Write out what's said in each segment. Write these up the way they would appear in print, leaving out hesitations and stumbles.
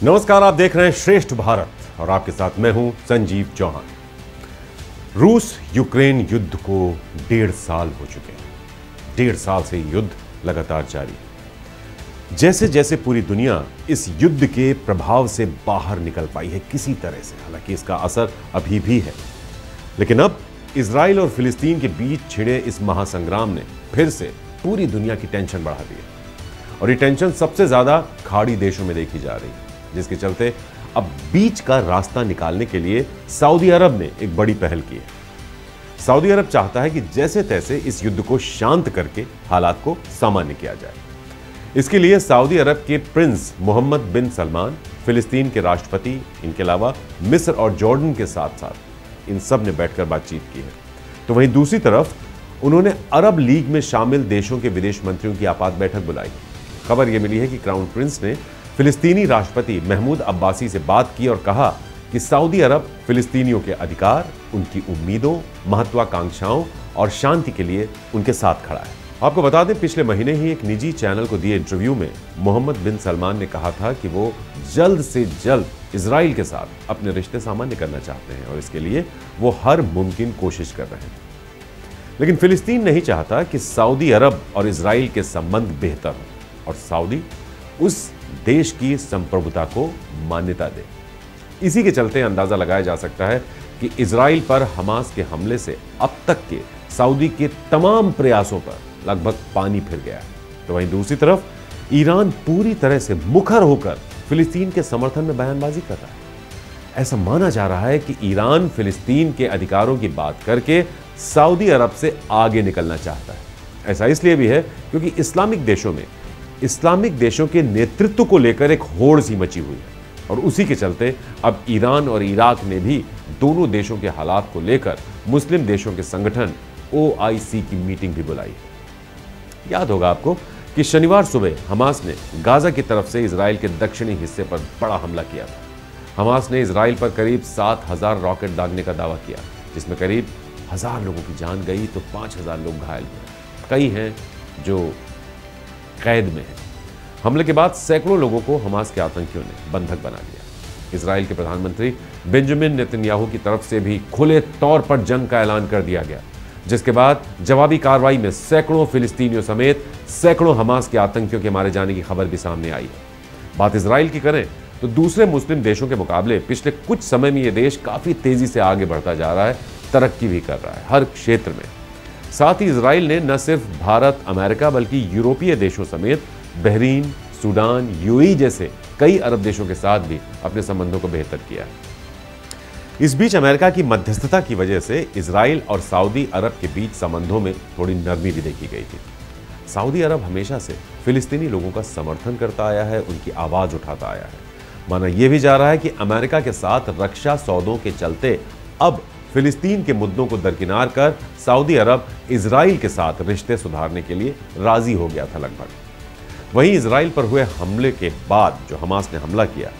नमस्कार, आप देख रहे हैं श्रेष्ठ भारत और आपके साथ मैं हूं संजीव चौहान। रूस यूक्रेन युद्ध को 1.5 साल हो चुके हैं। 1.5 साल से युद्ध लगातार जारी है। जैसे जैसे पूरी दुनिया इस युद्ध के प्रभाव से बाहर निकल पाई है किसी तरह से, हालांकि इसका असर अभी भी है, लेकिन अब इजराइल और फिलिस्तीन के बीच छिड़े इस महासंग्राम ने फिर से पूरी दुनिया की टेंशन बढ़ा दी है। और ये टेंशन सबसे ज्यादा खाड़ी देशों में देखी जा रही है, जिसके चलते अब बीच का रास्ता निकालने के लिए सऊदी अरब ने एक बड़ी पहल की है। सऊदी अरब चाहता है कि जैसे तैसे इस युद्ध को शांत करके हालात को सामान्य किया जाए। इसके लिए सऊदी अरब के प्रिंस मोहम्मद बिन सलमान, फिलिस्तीन के राष्ट्रपति, इनके अलावा मिस्र और जॉर्डन के साथ साथ इन सब ने बैठकर बातचीत की है। तो वहीं दूसरी तरफ उन्होंने अरब लीग में शामिल देशों के विदेश मंत्रियों की आपात बैठक बुलाई। खबर यह मिली है कि क्राउन प्रिंस ने फिलिस्तीनी राष्ट्रपति महमूद अब्बासी से बात की और कहा कि सऊदी अरब फिलिस्तीनियों के अधिकार, उनकी उम्मीदों, महत्वाकांक्षाओं और शांति के लिए उनके साथ खड़ा है। आपको बता दें, पिछले महीने ही एक निजी चैनल को दिए इंटरव्यू में मोहम्मद बिन सलमान ने कहा था कि वो जल्द से जल्द इजराइल के साथ अपने रिश्ते सामान्य करना चाहते हैं और इसके लिए वो हर मुमकिन कोशिश कर रहे हैं। लेकिन फिलिस्तीन नहीं चाहता कि सऊदी अरब और इजराइल के संबंध बेहतर हों और सऊदी उस देश की संप्रभुता को मान्यता दे। इसी के चलते अंदाजा लगाया जा सकता है कि इजराइल पर हमास के हमले से अब तक के सऊदी के तमाम प्रयासों पर लगभग पानी फिर गया है। तो वहीं दूसरी तरफ ईरान पूरी तरह से मुखर होकर फिलिस्तीन के समर्थन में बयानबाजी कर रहा है। ऐसा माना जा रहा है कि ईरान फिलिस्तीन के अधिकारों की बात करके सऊदी अरब से आगे निकलना चाहता है। ऐसा इसलिए भी है क्योंकि इस्लामिक देशों के नेतृत्व को लेकर एक होड़ सी मची हुई है और उसी के चलते अब ईरान और इराक ने भी दोनों देशों के हालात को लेकर मुस्लिम देशों के संगठन OIC की मीटिंग भी बुलाई है। याद होगा आपको कि शनिवार सुबह हमास ने गाजा की तरफ से इजराइल के दक्षिणी हिस्से पर बड़ा हमला किया था। हमास ने इजराइल पर करीब 7,000 रॉकेट दागने का दावा किया, जिसमें करीब 1,000 लोगों की जान गई तो 5,000 लोग घायल हुए। कई हैं जो कैद में है। हमले के बाद सैकड़ों लोगों को हमास के आतंकियों ने बंधक बना लिया। इजराइल के प्रधानमंत्री बेंजामिन नेतन्याहू की तरफ से भी खुले तौर पर जंग का ऐलान कर दिया गया, जिसके बाद जवाबी कार्रवाई में सैकड़ों फिलिस्तीनियों समेत सैकड़ों हमास के आतंकियों के मारे जाने की खबर भी सामने आई है। बात इजराइल की करें तो दूसरे मुस्लिम देशों के मुकाबले पिछले कुछ समय में यह देश काफी तेजी से आगे बढ़ता जा रहा है, तरक्की भी कर रहा है हर क्षेत्र में। साथ ही इजराइल ने न सिर्फ भारत, अमेरिका बल्कि यूरोपीय देशों समेत बहरीन, सूडान, UAE जैसे कई अरब देशों के साथ भी अपने संबंधों को बेहतर किया है। इस बीच अमेरिका की मध्यस्थता की वजह से इजराइल और सऊदी अरब के बीच संबंधों में थोड़ी नरमी भी देखी गई थी। सऊदी अरब हमेशा से फिलिस्तीनी लोगों का समर्थन करता आया है, उनकी आवाज उठाता आया है। माना यह भी जा रहा है कि अमेरिका के साथ रक्षा सौदों के चलते अब फिलिस्तीन के मुद्दों को दरकिनार कर सऊदी अरब इजराइल के साथ रिश्ते सुधारने के लिए राजी हो गया था लगभग। वहीं इजराइल पर हुए हमले के बाद जो हमास ने हमला किया,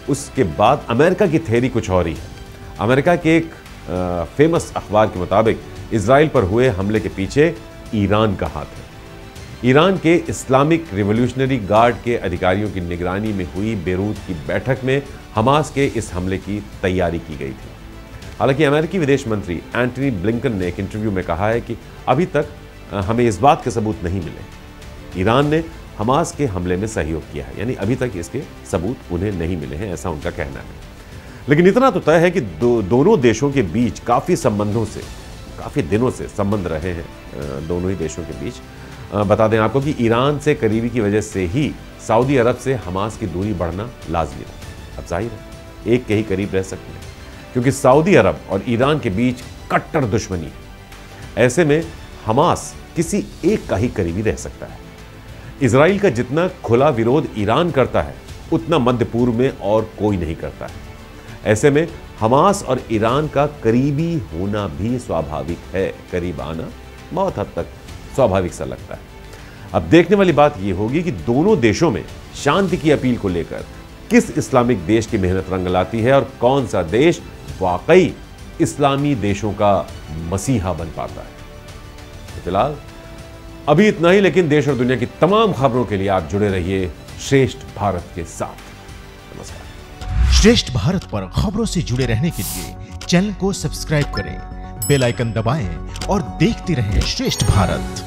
उसके बाद अमेरिका की थ्योरी कुछ और ही है। अमेरिका के एक फेमस अखबार के मुताबिक इजराइल पर हुए हमले के पीछे ईरान का हाथ है। ईरान के इस्लामिक रिवॉल्यूशनरी गार्ड के अधिकारियों की निगरानी में हुई बेरूत की बैठक में हमास के इस हमले की तैयारी की गई थी। हालांकि अमेरिकी विदेश मंत्री एंटनी ब्लिंकन ने एक इंटरव्यू में कहा है कि अभी तक हमें इस बात के सबूत नहीं मिले। ईरान ने हमास के हमले में सहयोग किया है, यानी अभी तक इसके सबूत उन्हें नहीं मिले हैं, ऐसा उनका कहना है। लेकिन इतना तो तय है कि दोनों देशों के बीच काफ़ी दिनों से संबंध रहे हैं दोनों ही देशों के बीच। बता दें आपको कि ईरान से करीबी की वजह से ही सऊदी अरब से हमास की दूरी बढ़ना लाजमी था। अब जाहिर है एक के ही करीब रह सकते हैं, क्योंकि सऊदी अरब और ईरान के बीच कट्टर दुश्मनी है। ऐसे में हमास किसी एक का ही करीबी रह सकता है। इजराइल का जितना खुला विरोध ईरान करता है, उतना मध्य पूर्व में और कोई नहीं करता है। ऐसे में हमास और ईरान का करीबी होना भी स्वाभाविक है। करीब आना बहुत हद तक स्वाभाविक सा लगता है। अब देखने वाली बात यह होगी कि दोनों देशों में शांति की अपील को लेकर किस इस्लामिक देश की मेहनत रंग लाती है और कौन सा देश वाकई इस्लामी देशों का मसीहा बन पाता है। तो फिलहाल अभी इतना ही, लेकिन देश और दुनिया की तमाम खबरों के लिए आप जुड़े रहिए श्रेष्ठ भारत के साथ। नमस्कार। श्रेष्ठ भारत पर खबरों से जुड़े रहने के लिए चैनल को सब्सक्राइब करें, बेल आइकन दबाएं और देखते रहें श्रेष्ठ भारत।